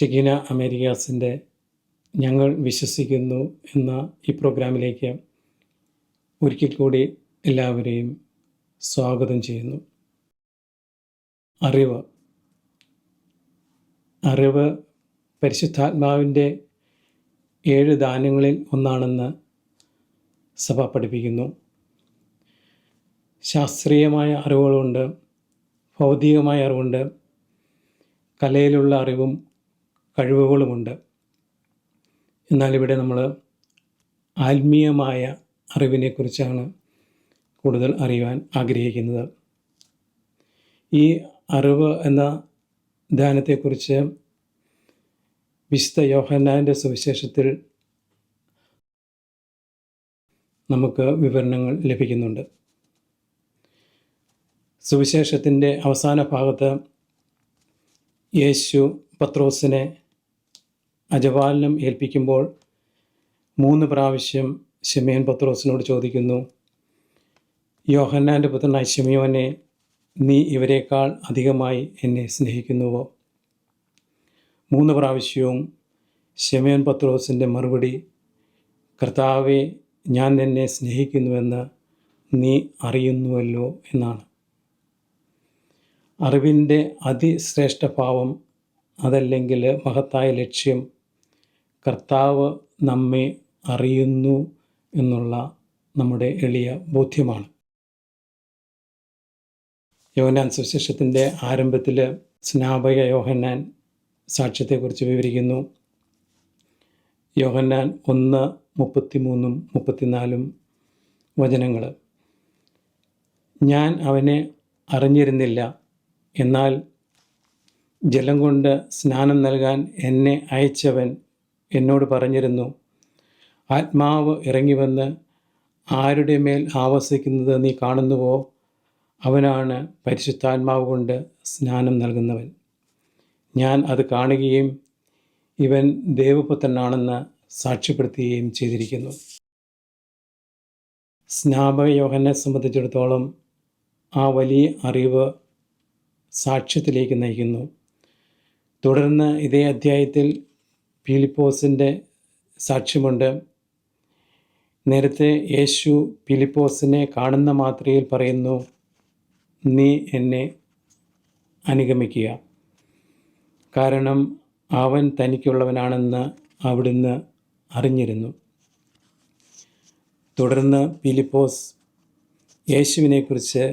ഷെക്കീന അമേരിക്കാസിൻ്റെ ഞങ്ങൾ വിശ്വസിക്കുന്നു എന്ന ഈ പ്രോഗ്രാമിലേക്ക് ഒരിക്കൽ കൂടി എല്ലാവരെയും സ്വാഗതം ചെയ്യുന്നു. അറിവ് പരിശുദ്ധാത്മാവിൻ്റെ 7 ദാനങ്ങളിൽ ഒന്നാണെന്ന് സഭ പഠിപ്പിക്കുന്നു. ശാസ്ത്രീയമായ അറിവുകളുണ്ട്, ഭൗതികമായ അറിവുണ്ട്, കലയിലുള്ള അറിവും കഴിവുകളുമുണ്ട്. എന്നാൽ ഇവിടെ നമ്മൾ ആത്മീയമായ അറിവിനെക്കുറിച്ചാണ് കൂടുതൽ അറിയുവാൻ ആഗ്രഹിക്കുന്നത്. ഈ അറിവ് എന്ന ധ്യാനത്തെക്കുറിച്ച് വിശുദ്ധ യോഹന്നാൻ്റെ സുവിശേഷത്തിൽ നമുക്ക് വിവരണങ്ങൾ ലഭിക്കുന്നുണ്ട്. സുവിശേഷത്തിൻ്റെ അവസാന ഭാഗത്ത് യേശു പത്രോസിനെ അജപാലനം ഏൽപ്പിക്കുമ്പോൾ 3 പ്രാവശ്യം ശിമയോൻ പത്രോസിനോട് ചോദിക്കുന്നു, യോഹന്നാൻ്റെ പുത്രനായ ശിമയോനെ, നീ ഇവരെക്കാൾ അധികമായി എന്നെ സ്നേഹിക്കുന്നുവോ? 3 പ്രാവശ്യവും ശിമയോൻ പത്രോസിൻ്റെ മറുപടി, കർത്താവേ, ഞാൻ നിന്നെ സ്നേഹിക്കുന്നുവെന്ന് നീ അറിയുന്നുവല്ലോ എന്നാണ്. അറിവിൻ്റെ അതിശ്രേഷ്ഠ ഭാവം, അതല്ലെങ്കിൽ മഹത്തായ ലക്ഷ്യം, കർത്താവ് നമ്മെ അറിയുന്നു എന്നുള്ള നമ്മുടെ എളിയ ബോധ്യമാണ്. യോഹന്നാൻ സുവിശേഷത്തിൻ്റെ ആരംഭത്തിൽ സ്നാപക യോഹന്നാൻ സാക്ഷ്യത്തെക്കുറിച്ച് വിവരിക്കുന്നു. യോഹന്നാൻ 1:33-34 വചനങ്ങൾ. ഞാൻ അവനെ അറിഞ്ഞിരുന്നില്ല, എന്നാൽ ജലം കൊണ്ട് സ്നാനം നൽകാൻ എന്നെ അയച്ചവൻ എന്നോട് പറഞ്ഞിരുന്നു, ആത്മാവ് ഇറങ്ങിവന്ന് ആരുടെ മേൽ ആവസിക്കുന്നത് നീ കാണുന്നുവോ, അവനാണ് പരിശുദ്ധാത്മാവ് കൊണ്ട് സ്നാനം നൽകുന്നവൻ. ഞാൻ അത് കാണുകയും ഇവൻ ദൈവപുത്രനാണെന്ന് സാക്ഷ്യപ്പെടുത്തുകയും ചെയ്തിരിക്കുന്നു. സ്നാപക യോഹന്നാനെ സംബന്ധിച്ചിടത്തോളം ആ വലിയ അറിവ് സാക്ഷ്യത്തിലേക്ക് നയിക്കുന്നു. തുടർന്ന് ഇതേ അധ്യായത്തിൽ ഫിലിപ്പോസിൻ്റെ സാക്ഷ്യമുണ്ട്. നേരത്തെ യേശു ഫിലിപ്പോസിനെ കാണുന്ന മാത്രയിൽ പറയുന്നു, നീ എന്നെ അനുഗമിക്കുക, കാരണം അവൻ തനിക്കുള്ളവനാണെന്ന് അവിടുന്ന് അറിഞ്ഞിരുന്നു. തുടർന്ന് ഫിലിപ്പോസ് യേശുവിനെക്കുറിച്ച്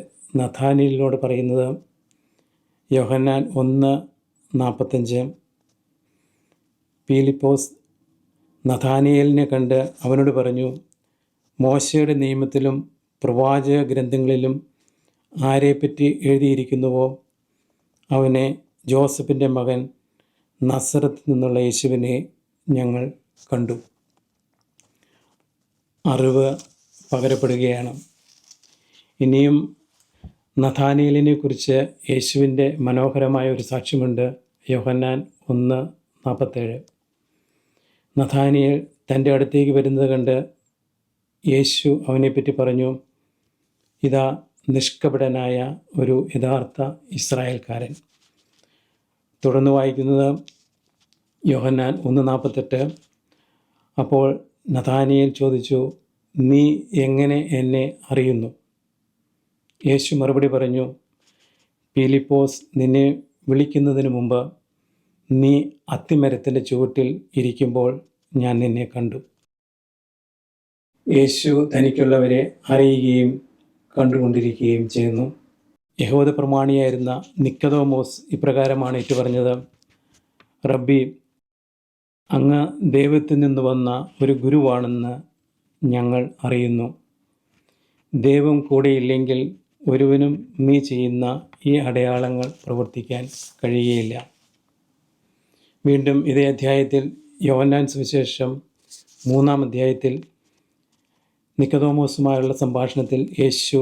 നഥാനയേലിനോട് പറയുന്നത് യോഹന്നാൻ 1:45. ഫിലിപ്പോസ് നഥാനയേലിനെ കണ്ട് അവനോട് പറഞ്ഞു, മോശയുടെ നിയമത്തിലും പ്രവാചക ഗ്രന്ഥങ്ങളിലും ആരെപ്പറ്റി എഴുതിയിരിക്കുന്നുവോ, അവനെ ജോസഫിൻ്റെ മകൻ നസറത്തിൽ നിന്നുള്ള യേശുവിനെ ഞങ്ങൾ കണ്ടു. അറിവ് പകരപ്പെടുകയാണ്. ഇനിയും നഥാനയേലിനെ കുറിച്ച് യേശുവിൻ്റെ മനോഹരമായ ഒരു സാക്ഷ്യമുണ്ട്. യോഹന്നാൻ 1:47. നഥാനയേൽ തൻ്റെ അടുത്തേക്ക് വരുന്നത് കണ്ട് യേശു അവനെപ്പറ്റി പറഞ്ഞു, ഇതാ നിഷ്കപടനായ ഒരു യഥാർത്ഥ ഇസ്രായേൽക്കാരൻ. തുടർന്ന് വായിക്കുന്നത് യോഹന്നാൻ 1:48. അപ്പോൾ നഥാനയേൽ ചോദിച്ചു, നീ എങ്ങനെ എന്നെ അറിയുന്നു? യേശു മറുപടി പറഞ്ഞു, ഫിലിപ്പോസ് നിന്നെ വിളിക്കുന്നതിന് മുമ്പ് നീ അത്തിമരത്തിൻ്റെ ചുവട്ടിൽ ഇരിക്കുമ്പോൾ ഞാൻ നിന്നെ കണ്ടു. യേശു തനിക്കുള്ളവരെ അറിയുകയും കണ്ടുകൊണ്ടിരിക്കുകയും ചെയ്യുന്നു. യഹൂദ പ്രമാണിയായിരുന്ന നിക്കോദെമോസ് ഇപ്രകാരമാണ് ഏറ്റുപറഞ്ഞത്, റബ്ബി, അങ്ങ് ദൈവത്തിൽ നിന്ന് വന്ന ഒരു ഗുരുവാണെന്ന് ഞങ്ങൾ അറിയുന്നു. ദൈവം കൂടെയില്ലെങ്കിൽ ഒരുവനും നീ ചെയ്യുന്ന ഈ അടയാളങ്ങൾ പ്രവർത്തിക്കാൻ കഴിയുകയില്ല. വീണ്ടും ഇതേ അധ്യായത്തിൽ യോഹന്നാൻ സുവിശേഷം 3-ാം അധ്യായത്തിൽ നിക്കോദെമോസുമായുള്ള സംഭാഷണത്തിൽ യേശു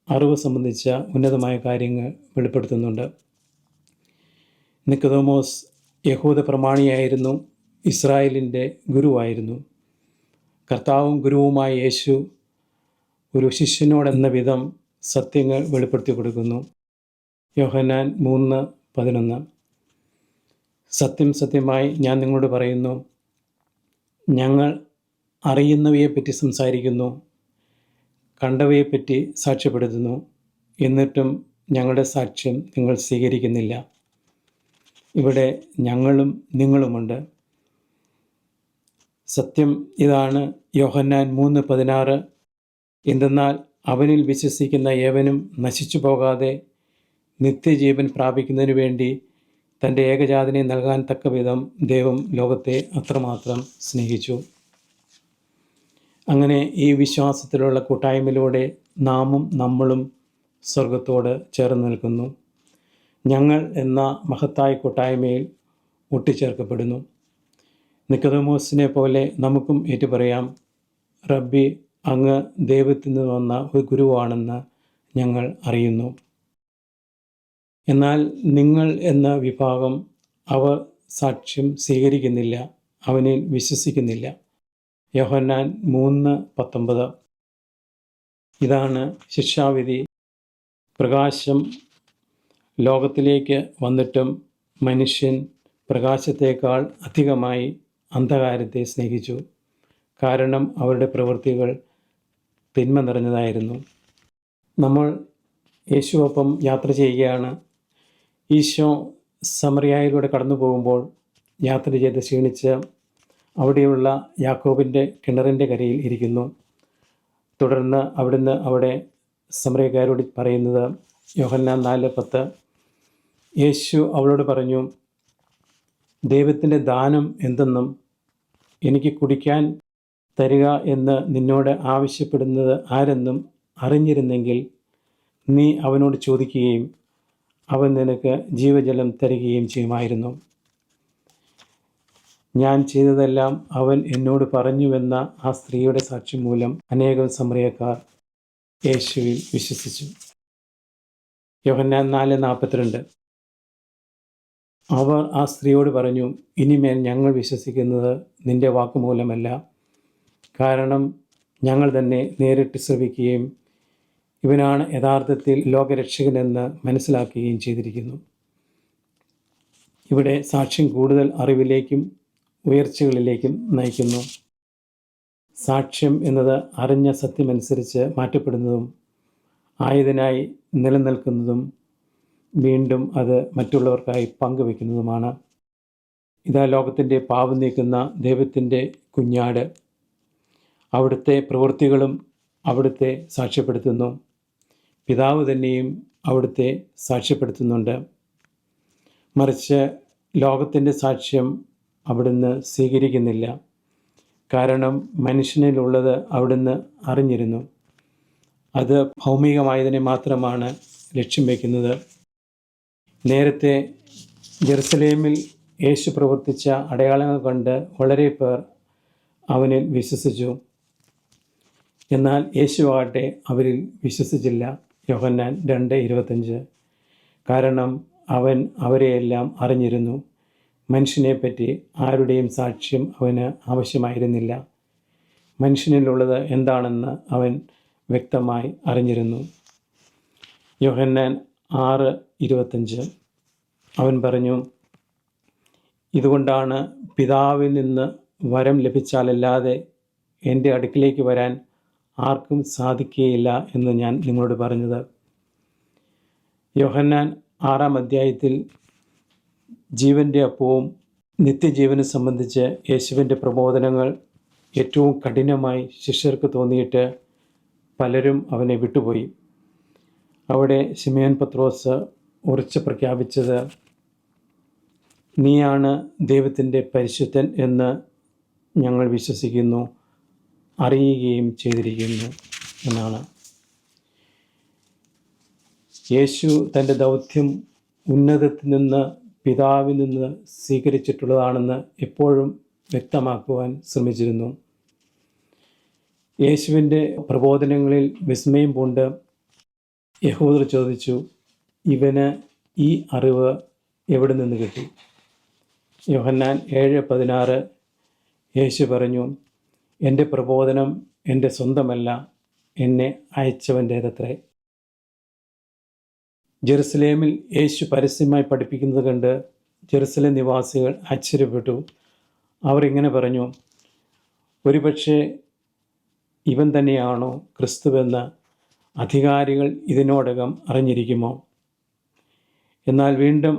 അറിവ് സംബന്ധിച്ച ഉന്നതമായ കാര്യങ്ങൾ വെളിപ്പെടുത്തുന്നുണ്ട്. നിക്കോദെമോസ് യഹൂദ പ്രമാണിയായിരുന്നു, ഇസ്രായേലിൻ്റെ ഗുരുവായിരുന്നു. കർത്താവും ഗുരുവുമായ യേശു ഒരു ശിഷ്യനോടെന്ന വിധം സത്യങ്ങൾ വെളിപ്പെടുത്തി കൊടുക്കുന്നു. യോഹന്നാൻ 3:11. സത്യം സത്യമായി ഞാൻ നിങ്ങളോട് പറയുന്നു, ഞങ്ങൾ അറിയുന്നവയെപ്പറ്റി സംസാരിക്കുന്നു, കണ്ടവയെപ്പറ്റി സാക്ഷ്യപ്പെടുത്തുന്നു, എന്നിട്ടും ഞങ്ങളുടെ സാക്ഷ്യം നിങ്ങൾ സ്വീകരിക്കുന്നില്ല. ഇവിടെ ഞങ്ങളും നിങ്ങളുമുണ്ട്. സത്യം ഇതാണ്. യോഹന്നാൻ 3:16. എന്തെന്നാൽ അവനിൽ വിശ്വസിക്കുന്ന ഏവനും നശിച്ചു പോകാതെ നിത്യജീവൻ പ്രാപിക്കുന്നതിനു വേണ്ടി തൻ്റെ ഏകജാതനെ നൽകാൻ തക്കവിധം ദൈവം ലോകത്തെ അത്രമാത്രം സ്നേഹിച്ചു. അങ്ങനെ ഈ വിശ്വാസത്തിലുള്ള കൂട്ടായ്മയിലൂടെ നമ്മളും സ്വർഗത്തോട് ചേർന്ന് നിൽക്കുന്നു. ഞങ്ങൾ എന്ന മഹത്തായ കൂട്ടായ്മയിൽ ഒട്ടിച്ചേർക്കപ്പെടുന്നു. നിക്കോദെമോസിനെ പോലെ നമുക്കും ഏറ്റുപറയാം, റബ്ബി, അങ്ങ് ദൈവത്തിൽ നിന്ന് വന്ന ഒരു ഗുരുവാണെന്ന് ഞങ്ങൾ അറിയുന്നു. എന്നാൽ നിങ്ങൾ എന്ന വിഭാഗം അവർ സാക്ഷ്യം സ്വീകരിക്കുന്നില്ല, അവനിൽ വിശ്വസിക്കുന്നില്ല. യോഹന്നാൻ 3:19. ഇതാണ് ശിക്ഷാവിധി. പ്രകാശം ലോകത്തിലേക്ക് വന്നിട്ടും മനുഷ്യൻ പ്രകാശത്തേക്കാൾ അധികമായി അന്ധകാരത്തെ സ്നേഹിച്ചു. കാരണം അവരുടെ പ്രവൃത്തികൾ തിന്മ നിറഞ്ഞതായിരുന്നു. നമ്മൾ യേശുവൊപ്പം യാത്ര ചെയ്യുകയാണ്. ഈശോ സമറിയായിലൂടെ കടന്നു പോകുമ്പോൾ യാത്ര ചെയ്ത് ക്ഷീണിച്ച് അവിടെയുള്ള യാക്കോബിൻ്റെ കിണറിൻ്റെ കരയിൽ ഇരിക്കുന്നു. തുടർന്ന് അവിടുന്ന് അവിടെ സമറിയക്കാരോട് പറയുന്നത് യോഹന്നാൻ 4:10. യേശു അവളോട് പറഞ്ഞു, ദൈവത്തിൻ്റെ ദാനം എന്തെന്നും എനിക്ക് കുടിക്കാൻ തരിക എന്ന് നിന്നോട് ആവശ്യപ്പെടുന്നത് ആരെന്നും അറിഞ്ഞിരുന്നെങ്കിൽ നീ അവനോട് ചോദിക്കുകയും അവൻ നിനക്ക് ജീവജലം തരികയും ചെയ്യുമായിരുന്നു. ഞാൻ ചെയ്തതെല്ലാം അവൻ എന്നോട് പറഞ്ഞുവെന്ന ആ സ്ത്രീയുടെ സാക്ഷ്യം മൂലം അനേകം സമറിയക്കാർ യേശുവിൽ വിശ്വസിച്ചു. യോഹന്നാൻ 4:42. അവർ ആ സ്ത്രീയോട് പറഞ്ഞു, ഇനിമേൽ ഞങ്ങൾ വിശ്വസിക്കുന്നത് നിന്റെ വാക്കുമൂലമല്ല, കാരണം ഞങ്ങൾ തന്നെ നേരിട്ട് ശ്രവിക്കുകയും ഇവനാണ് യഥാർത്ഥത്തിൽ ലോകരക്ഷകനെന്ന് മനസ്സിലാക്കുകയും ചെയ്തിരിക്കുന്നു. ഇവിടെ സാക്ഷ്യം കൂടുതൽ അറിവിലേക്കും ഉയർച്ചകളിലേക്കും നയിക്കുന്നു. സാക്ഷ്യം എന്നത് അറിഞ്ഞ സത്യമനുസരിച്ച് മാറ്റപ്പെടുന്നതും ആയതിനായി നിലനിൽക്കുന്നതും വീണ്ടും അത് മറ്റുള്ളവർക്കായി പങ്കുവെക്കുന്നതുമാണ്. ഇതാ ലോകത്തിൻ്റെ പാപം നീക്കുന്ന ദൈവത്തിൻ്റെ കുഞ്ഞാട്. അവിടുത്തെ പ്രവൃത്തികളും അവിടുത്തെ സാക്ഷ്യപ്പെടുത്തുന്നു. പിതാവ് തന്നെയും അവിടുത്തെ സാക്ഷ്യപ്പെടുത്തുന്നുണ്ട്. മറിച്ച് ലോകത്തിൻ്റെ സാക്ഷ്യം അവിടുന്ന് സ്വീകരിക്കുന്നില്ല. കാരണം മനുഷ്യനിലുള്ളത് അവിടുന്ന് അറിഞ്ഞിരുന്നു. അത് ഭൗമികമായതിനെ മാത്രമാണ് ലക്ഷ്യം വയ്ക്കുന്നത്. നേരത്തെ ജെറുസലേമിൽ യേശു പ്രവർത്തിച്ച അടയാളങ്ങൾ കണ്ട് വളരെ പേർ അവനിൽ വിശ്വസിച്ചു. എന്നാൽ യേശു ആകട്ടെ അവരിൽ വിശ്വസിച്ചില്ല. യോഹന്നാൻ 2:25. കാരണം അവൻ അവരെയെല്ലാം അറിഞ്ഞിരുന്നു. മനുഷ്യനെപ്പറ്റി ആരുടെയും സാക്ഷ്യം അവന് ആവശ്യമായിരുന്നില്ല. മനുഷ്യനിലുള്ളത് എന്താണെന്ന് അവൻ വ്യക്തമായി അറിഞ്ഞിരുന്നു. യോഹന്നാൻ 6:25. അവൻ പറഞ്ഞു, ഇതുകൊണ്ടാണ് പിതാവിൽ നിന്ന് വരം ലഭിച്ചാലല്ലാതെ എൻ്റെ അടുക്കിലേക്ക് വരാൻ ആർക്കും സാധിക്കുകയില്ല എന്ന് ഞാൻ നിങ്ങളോട് പറഞ്ഞത്. യോഹന്നാൻ 6-ാം ജീവൻ്റെ അപ്പവും നിത്യജീവനും സംബന്ധിച്ച് യേശുവിൻ്റെ പ്രബോധനങ്ങൾ ഏറ്റവും കഠിനമായി ശിഷ്യർക്ക് തോന്നിയിട്ട് പലരും അവനെ വിട്ടുപോയി. അവിടെ ശിമയോൻ പത്രോസ് ഉറച്ചു പ്രഖ്യാപിച്ചത്, നീയാണ് ദൈവത്തിൻ്റെ പരിശുദ്ധൻ എന്ന് ഞങ്ങൾ വിശ്വസിക്കുന്നു, അറിയുകയും ചെയ്തിരിക്കുന്നു എന്നാണ്. യേശു തൻ്റെ ദൗത്യം ഉന്നതത്തിൽ നിന്ന് പിതാവിൽ നിന്ന് സ്വീകരിച്ചിട്ടുള്ളതാണെന്ന് എപ്പോഴും വ്യക്തമാക്കുവാൻ ശ്രമിച്ചിരുന്നു. യേശുവിൻ്റെ പ്രബോധനങ്ങളിൽ വിസ്മയം പൂണ്ട് യഹൂദർ ചോദിച്ചു, ഇവന് ഈ അറിവ് എവിടെ നിന്ന് കിട്ടി? യോഹന്നാൻ 7:16. യേശു പറഞ്ഞു, എൻ്റെ പ്രബോധനം എൻ്റെ സ്വന്തമല്ല, എന്നെ അയച്ചവൻ്റേതത്രേ. ജെറുസലേമിൽ യേശു പരസ്യമായി പഠിപ്പിക്കുന്നത് കണ്ട് ജെറുസലേം നിവാസികൾ ആശ്ചര്യപ്പെട്ടു. അവർ ഇങ്ങനെ പറഞ്ഞു, ഒരുപക്ഷെ ഇവൻ തന്നെയാണോ ക്രിസ്തുവെന്ന് അധികാരികൾ ഇതിനോടകം അറിഞ്ഞിരിക്കുമോ? എന്നാൽ വീണ്ടും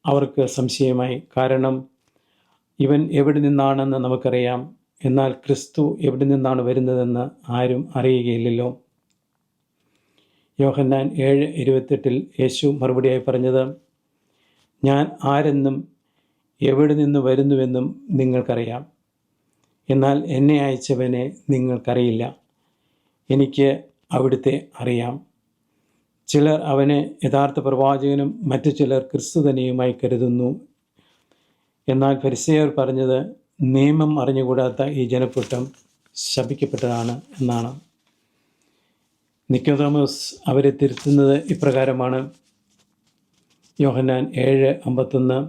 അവർക്ക് സംശയമായി. കാരണം ഇവൻ എവിടെ നിന്നാണെന്ന് നമുക്കറിയാം, എന്നാൽ ക്രിസ്തു എവിടെ നിന്നാണ് വരുന്നതെന്ന് ആരും അറിയുകയില്ലല്ലോ. യോഹന്നാൻ 7:28 യേശു മറുപടിയായി പറഞ്ഞത്, ഞാൻ ആരെന്നും എവിടെ നിന്ന് വരുന്നുവെന്നും നിങ്ങൾക്കറിയാം, എന്നാൽ എന്നെ അയച്ചവനെ നിങ്ങൾക്കറിയില്ല. എനിക്ക് അവിടുത്തെ അറിയാം. ചിലർ അവനെ യഥാർത്ഥ പ്രവാചകനും മറ്റു ചിലർ ക്രിസ്തു തന്നെയുമായി കരുതുന്നു. എന്നാൽ ഫരിസേയർ പറഞ്ഞത്, നിയമം അറിഞ്ഞുകൂടാത്ത ഈ ജനക്കൂട്ടം ശപിക്കപ്പെട്ടതാണ് എന്നാണ്. നിക്കോദെമോസ് അവരെ തിരുത്തുന്നത് ഇപ്രകാരമാണ്. യോഹന്നാൻ 7:51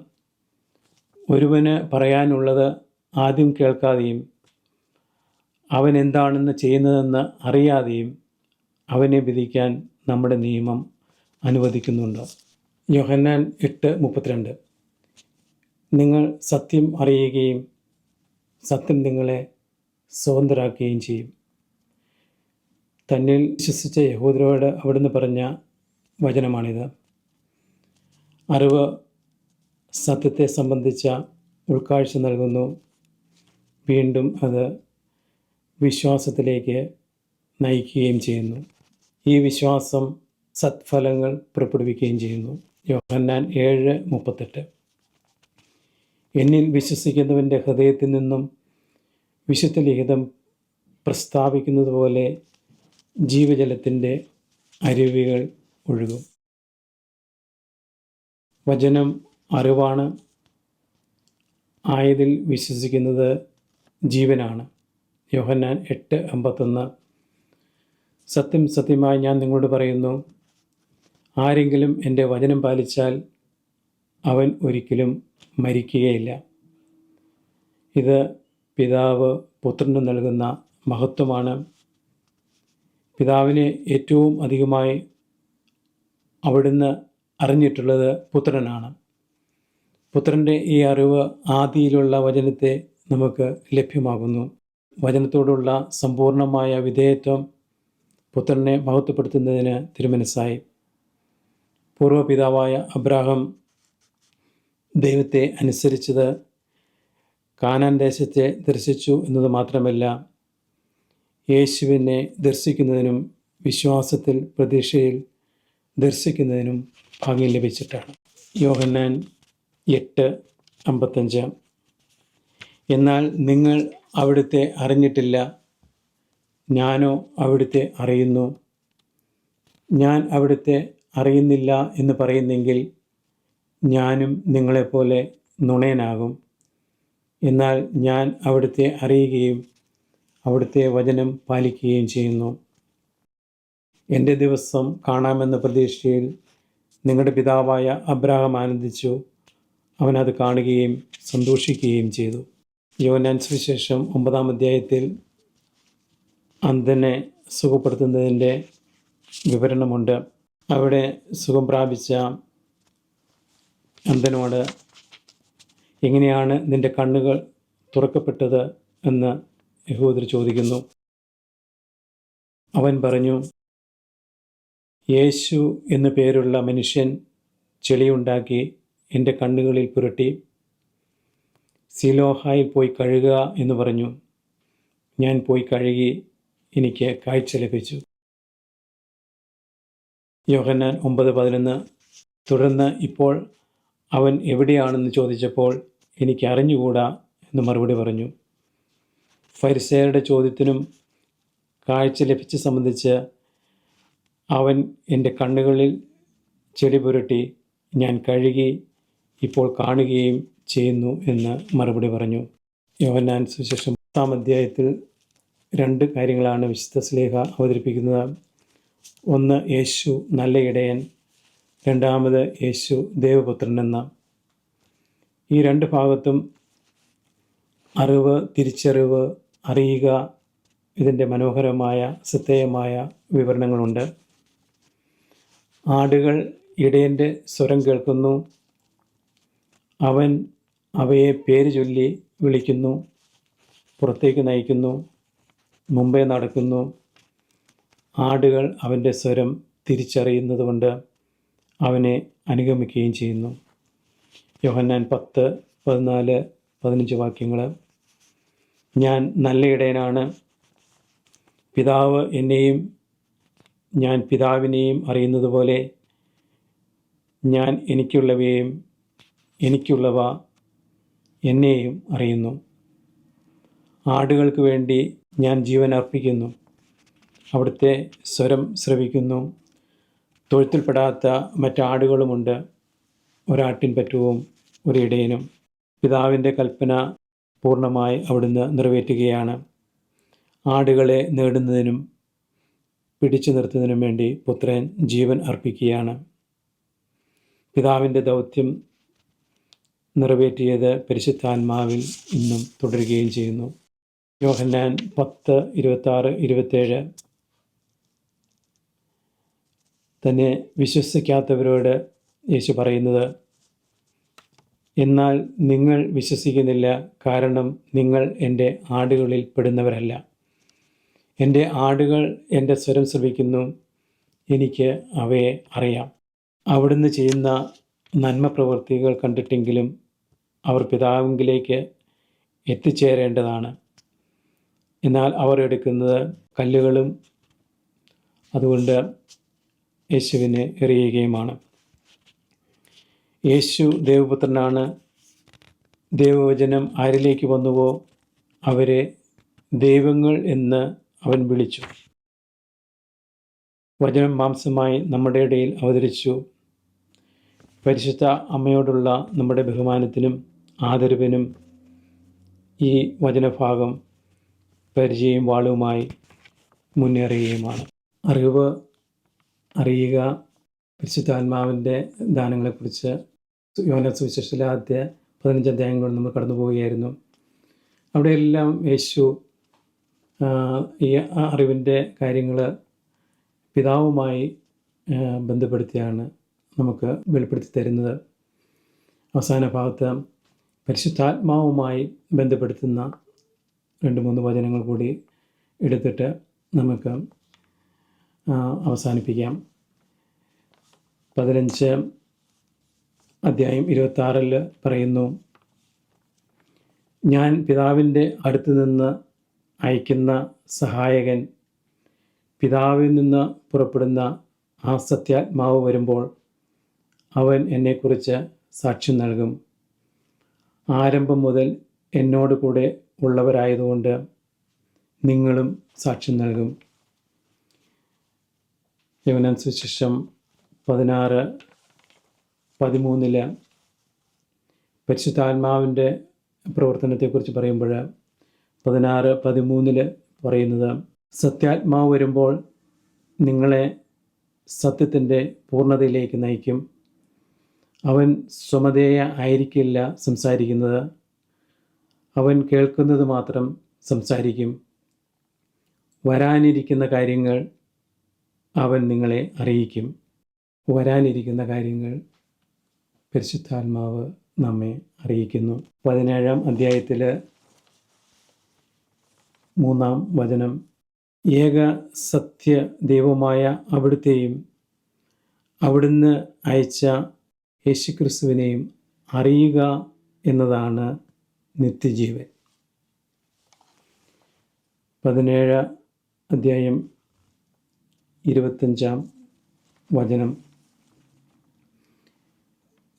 ഒരുവന് പറയാനുള്ളത് ആദ്യം കേൾക്കാതെയും അവൻ എന്താണെന്ന് ചെയ്യുന്നതെന്ന് അറിയാതെയും അവനെ വിധിക്കാൻ നമ്മുടെ നിയമം അനുവദിക്കുന്നുണ്ട്. യോഹന്നാൻ 8:32 നിങ്ങൾ സത്യം അറിയുകയും സത്യം നിങ്ങളെ സ്വതന്ത്രരാക്കുകയും ചെയ്യും. തന്നിൽ വിശ്വസിച്ച യഹൂദരോട് അവിടുന്ന് പറഞ്ഞ വചനമാണിത്. അറിവ് സത്യത്തെ സംബന്ധിച്ച ഉൾക്കാഴ്ച നൽകുന്നു. വീണ്ടും അത് വിശ്വാസത്തിലേക്ക് നയിക്കുകയും ചെയ്യുന്നു. ഈ വിശ്വാസം സത്ഫലങ്ങൾ പുറപ്പെടുവിക്കുകയും ചെയ്യുന്നു. യോഹന്നാൻ 7:38 എന്നിൽ വിശ്വസിക്കുന്നവൻ്റെ ഹൃദയത്തിൽ നിന്നും വിശുദ്ധ ലിഖിതം പ്രസ്താവിക്കുന്നത് പോലെ ജീവജലത്തിൻ്റെ അരുവികൾ ഒഴുകും. വചനം അറിവാണ്. ആയതിൽ വിശ്വസിക്കുന്നത് ജീവനാണ്. യോഹന്നാൻ 8:51 സത്യം സത്യമായി ഞാൻ നിങ്ങളോട് പറയുന്നു, ആരെങ്കിലും എൻ്റെ വചനം പാലിച്ചാൽ അവൻ ഒരിക്കലും മരിക്കുകയില്ല. ഇത് പിതാവ് പുത്രന് നൽകുന്ന മഹത്വമാണ്. പിതാവിനെ ഏറ്റവും അധികമായി അവിടുന്ന് അറിഞ്ഞിട്ടുള്ളത് പുത്രനാണ്. പുത്രൻ്റെ ഈ അറിവ് ആദിയിലുള്ള വചനത്തെ നമുക്ക് ലഭ്യമാകുന്നു. വചനത്തോടുള്ള സമ്പൂർണമായ വിധേയത്വം പുത്രനെ മഹത്വപ്പെടുത്തുന്നതിന് തിരുമനസ്സായി. പൂർവ്വപിതാവായ അബ്രാഹാം ദൈവത്തെ അനുസരിച്ചത് കാനാൻ ദേശത്തെ ദർശിച്ചു എന്നത് മാത്രമല്ല, യേശുവിനെ ദർശിക്കുന്നതിനും വിശ്വാസത്തിൽ പ്രതീക്ഷയിൽ ദർശിക്കുന്നതിനും ഭാഗ്യം ലഭിച്ചിട്ടാണ്. യോഹന്നാൻ 8:55 എന്നാൽ നിങ്ങൾ അവിടുത്തെ അറിഞ്ഞിട്ടില്ല, ഞാനോ അവിടുത്തെ അറിയുന്നു. ഞാൻ അവിടുത്തെ അറിയുന്നില്ല എന്ന് പറയുന്നെങ്കിൽ ഞാനും നിങ്ങളെപ്പോലെ നുണയനാകും. എന്നാൽ ഞാൻ അവിടുത്തെ അറിയുകയും അവിടുത്തെ വചനം പാലിക്കുകയും ചെയ്യുന്നു. എൻ്റെ ദിവസം കാണാമെന്ന പ്രതീക്ഷയിൽ നിങ്ങളുടെ പിതാവായ അബ്രാഹാം ആനന്ദിച്ചു. അവനത് കാണുകയും സന്തോഷിക്കുകയും ചെയ്തു. യോഹന്നാൻ സുവിശേഷം 9-ാം അധ്യായത്തിൽ അന്ധനെ സുഖപ്പെടുത്തുന്നതിൻ്റെ വിവരണമുണ്ട്. അവിടെ സുഖം പ്രാപിച്ച അന്ധനോട് എങ്ങനെയാണ് നിൻ്റെ കണ്ണുകൾ തുറക്കപ്പെട്ടത് എന്ന് യഹൂദർ ചോദിക്കുന്നു. അവൻ പറഞ്ഞു, യേശു എന്നു പേരുള്ള മനുഷ്യൻ ചെളിയുണ്ടാക്കി എൻ്റെ കണ്ണുകളിൽ പുരട്ടി സിലോഹായിൽ പോയി കഴുകുക എന്ന് പറഞ്ഞു. ഞാൻ പോയി കഴുകി, എനിക്ക് കാഴ്ച ലഭിച്ചു. യോഹന്നാൻ 9:11 തുടർന്ന് ഇപ്പോൾ അവൻ എവിടെയാണെന്ന് ചോദിച്ചപ്പോൾ എനിക്ക് അറിഞ്ഞുകൂടാ എന്ന് മറുപടി പറഞ്ഞു. ഫരിസേയരുടെ ചോദ്യത്തിനും കാഴ്ച ലഭിച്ച സംബന്ധിച്ച് അവൻ എൻ്റെ കണ്ണുകളിൽ ചെളി പുരട്ടി, ഞാൻ കഴുകി, ഇപ്പോൾ കാണുകയും ചെയ്യുന്നു എന്ന് മറുപടി പറഞ്ഞു. യോഹന്നാൻ സുവിശേഷം 10-ാം അധ്യായത്തിൽ 2 കാര്യങ്ങളാണ് വിശുദ്ധ ശ്ലീഹ അവതരിപ്പിക്കുന്നത്. ഒന്ന്, യേശു നല്ല ഇടയൻ. രണ്ടാമത്, യേശു ദൈവപുത്രൻ എന്ന്. ഈ 2 ഭാഗത്തും അറിവ്, തിരിച്ചറിവ്, അറിയുക, ഇതിൻ്റെ മനോഹരമായ ശ്രദ്ധേയമായ വിവരണങ്ങളുണ്ട്. ആടുകൾ ഇടയൻ്റെ സ്വരം കേൾക്കുന്നു. അവൻ അവയെ പേര് ചൊല്ലി വിളിക്കുന്നു, പുറത്തേക്ക് നയിക്കുന്നു, മുമ്പേ നടക്കുന്നു. ആടുകൾ അവൻ്റെ സ്വരം തിരിച്ചറിയുന്നതുകൊണ്ട് അവനെ അനുഗമിക്കുകയും ചെയ്യുന്നു. യോഹന്നാൻ 10:14-15 വാക്യങ്ങൾ. ഞാൻ നല്ല ഇടയനാണ്. പിതാവ് എന്നെയും ഞാൻ പിതാവിനെയും അറിയുന്നത് പോലെ ഞാൻ എനിക്കുള്ളവ എന്നെയും അറിയുന്നു. ആടുകൾക്ക് വേണ്ടി ഞാൻ ജീവൻ അർപ്പിക്കുന്നു. അവിടുത്തെ സ്വരം ശ്രവിക്കുന്നു. തൊഴുത്തിൽപ്പെടാത്ത മറ്റാടുകളുമുണ്ട്, ഒരാട്ടിൻപറ്റവും ഒരിടയനും. പിതാവിൻ്റെ കൽപ്പന പൂർണ്ണമായി അവിടുന്ന് നിറവേറ്റുകയാണ്. ആടുകളെ നേടുന്നതിനും പിടിച്ചു നിർത്തുന്നതിനും വേണ്ടി പുത്രൻ ജീവൻ അർപ്പിക്കുകയാണ്. പിതാവിൻ്റെ ദൗത്യം നിറവേറ്റിയത് പരിശുദ്ധാത്മാവിൽ ഇന്നും തുടരുകയും ചെയ്യുന്നു. യോഹന്നാൻ 10:26-27. തന്നെ വിശ്വസിക്കാത്തവരോട് യേശു പറയുന്നത്, എന്നാൽ നിങ്ങൾ വിശ്വസിക്കുന്നില്ല, കാരണം നിങ്ങൾ എൻ്റെ ആടുകളിൽ പെടുന്നവരല്ല. എൻ്റെ ആടുകൾ എൻ്റെ സ്വരം ശ്രവിക്കുന്നു, എനിക്ക് അവയെ അറിയാം. അവിടുന്ന് ചെയ്യുന്ന നന്മ പ്രവൃത്തികൾ കണ്ടിട്ടെങ്കിലും അവർ പിതാവിലേക്ക് എത്തിച്ചേരേണ്ടതാണ്. എന്നാൽ അവർ എടുക്കുന്നത് കല്ലുകളും അതുകൊണ്ട് യേശുവിനെ എറിയുകയുമാണ്. യേശു ദൈവപുത്രനാണ്. ദൈവവചനം ആരിലേക്ക് വന്നുവോ അവരെ ദൈവങ്ങൾ എന്ന് അവൻ വിളിച്ചു. വചനം മാംസമായി നമ്മുടെ ഇടയിൽ അവതരിച്ചു. പരിശുദ്ധ അമ്മയോടുള്ള നമ്മുടെ ബഹുമാനത്തിനും ആദരവിനും ഈ വചനഭാഗം പരിചയം വാളുമായി മുന്നേറുകയുമാണ്. അറിയുക. പരിശുദ്ധാത്മാവിൻ്റെ ദാനങ്ങളെക്കുറിച്ച് യോഹന്നാൻ സുവിശേഷത്തിലെ ആദ്യ 15 അധ്യായങ്ങൾ നമ്മൾ കടന്നു പോവുകയായിരുന്നു. അവിടെയെല്ലാം യേശു ഈ അറിവിൻ്റെ കാര്യങ്ങൾ പിതാവുമായി ബന്ധപ്പെടുത്തിയാണ് നമുക്ക് വെളിപ്പെടുത്തി തരുന്നത്. അവസാന ഭാഗത്ത് പരിശുദ്ധാത്മാവുമായി ബന്ധപ്പെടുത്തുന്ന 2-3 വചനങ്ങൾ കൂടി എടുത്തിട്ട് നമുക്ക് അവസാനിപ്പിക്കാം. 15 അധ്യായം 26 പറയുന്നു, ഞാൻ പിതാവിൻ്റെ അടുത്ത് നിന്ന് അയക്കുന്ന സഹായകൻ, പിതാവിൽ നിന്ന് പുറപ്പെടുന്ന ആ സത്യാത്മാവ് വരുമ്പോൾ അവൻ എന്നെക്കുറിച്ച് സാക്ഷ്യം നൽകും. ആരംഭം മുതൽ എന്നോട് കൂടെ ഉള്ളവരായതുകൊണ്ട് നിങ്ങളും സാക്ഷ്യം നൽകും. യോഹന്നാൻ സുവിശേഷം 16:13 പരിശുദ്ധാത്മാവിൻ്റെ പ്രവർത്തനത്തെക്കുറിച്ച് പറയുമ്പോൾ 16:13 പറയുന്നത്, സത്യാത്മാവ് വരുമ്പോൾ നിങ്ങളെ സത്യത്തിൻ്റെ പൂർണ്ണതയിലേക്ക് നയിക്കും. അവൻ സ്വമതേയ ആയിരിക്കില്ല സംസാരിക്കുന്നത്, അവൻ കേൾക്കുന്നത് മാത്രം സംസാരിക്കും. വരാനിരിക്കുന്ന കാര്യങ്ങൾ അവൻ നിങ്ങളെ അറിയിക്കും. വരാനിരിക്കുന്ന കാര്യങ്ങൾ പരിശുദ്ധാത്മാവ് നമ്മെ അറിയിക്കുന്നു. 17-ാം അധ്യായത്തിൽ 3-ാം വചനം, ഏക സത്യ ദൈവമായ അവിടുത്തെയും അവിടുന്ന് അയച്ച യേശുക്രിസ്തുവിനെയും അറിയുക എന്നതാണ് നിത്യജീവൻ. 17-ാം അധ്യായം 25-ാം വചനം,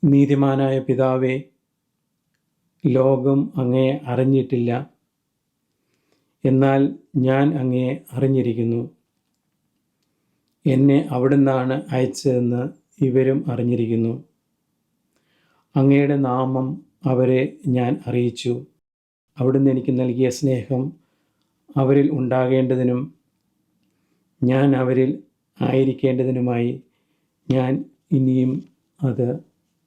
നീതിമാനായ പിതാവേ, ലോകം അങ്ങയെ അറിഞ്ഞിട്ടില്ല, എന്നാൽ ഞാൻ അങ്ങയെ അറിഞ്ഞിരിക്കുന്നു. എന്നെ അവിടുന്നാണ് അയച്ചതെന്ന് ഇവരും അറിഞ്ഞിരിക്കുന്നു. അങ്ങയുടെ നാമം അവരെ ഞാൻ അറിയിച്ചു. അവിടുന്ന് എനിക്ക് നൽകിയ സ്നേഹം അവരിൽ ഉണ്ടാകേണ്ടതിനും ഞാൻ അവരിൽ ആയിരിക്കേണ്ടതിനുമായി ഞാൻ ഇനിയും അത്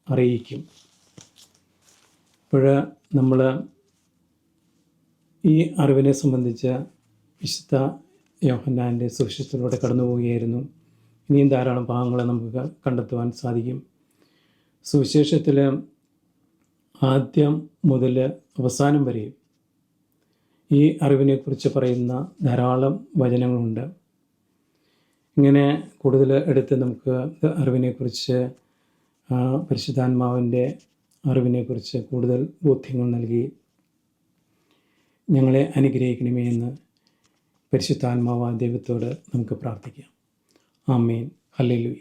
അറിയിക്കും. ഇപ്പോൾ നമ്മൾ ഈ അറിവിനെ സംബന്ധിച്ച് വിശുദ്ധ യോഹന്നാൻ്റെ സുവിശേഷത്തിലൂടെ കടന്നു പോവുകയായിരുന്നു. ഇനിയും ധാരാളം ഭാഗങ്ങൾ നമുക്ക് കണ്ടെത്തുവാൻ സാധിക്കും. സുവിശേഷത്തിൽ ആദ്യം മുതൽ അവസാനം വരെയും ഈ അറിവിനെക്കുറിച്ച് പറയുന്ന ധാരാളം വചനങ്ങളുണ്ട്. ഇങ്ങനെ കൂടുതൽ എടുത്ത് നമുക്ക് അറിവിനെക്കുറിച്ച് പരിശുദ്ധാത്മാവിൻ്റെ അറിവിനെക്കുറിച്ച് കൂടുതൽ ബോധ്യങ്ങൾ നൽകി ഞങ്ങളെ അനുഗ്രഹിക്കണമേ എന്ന് പരിശുദ്ധാത്മാവായ ദൈവത്തോട് നമുക്ക് പ്രാർത്ഥിക്കാം. ആമേൻ. ഹല്ലേലൂയ.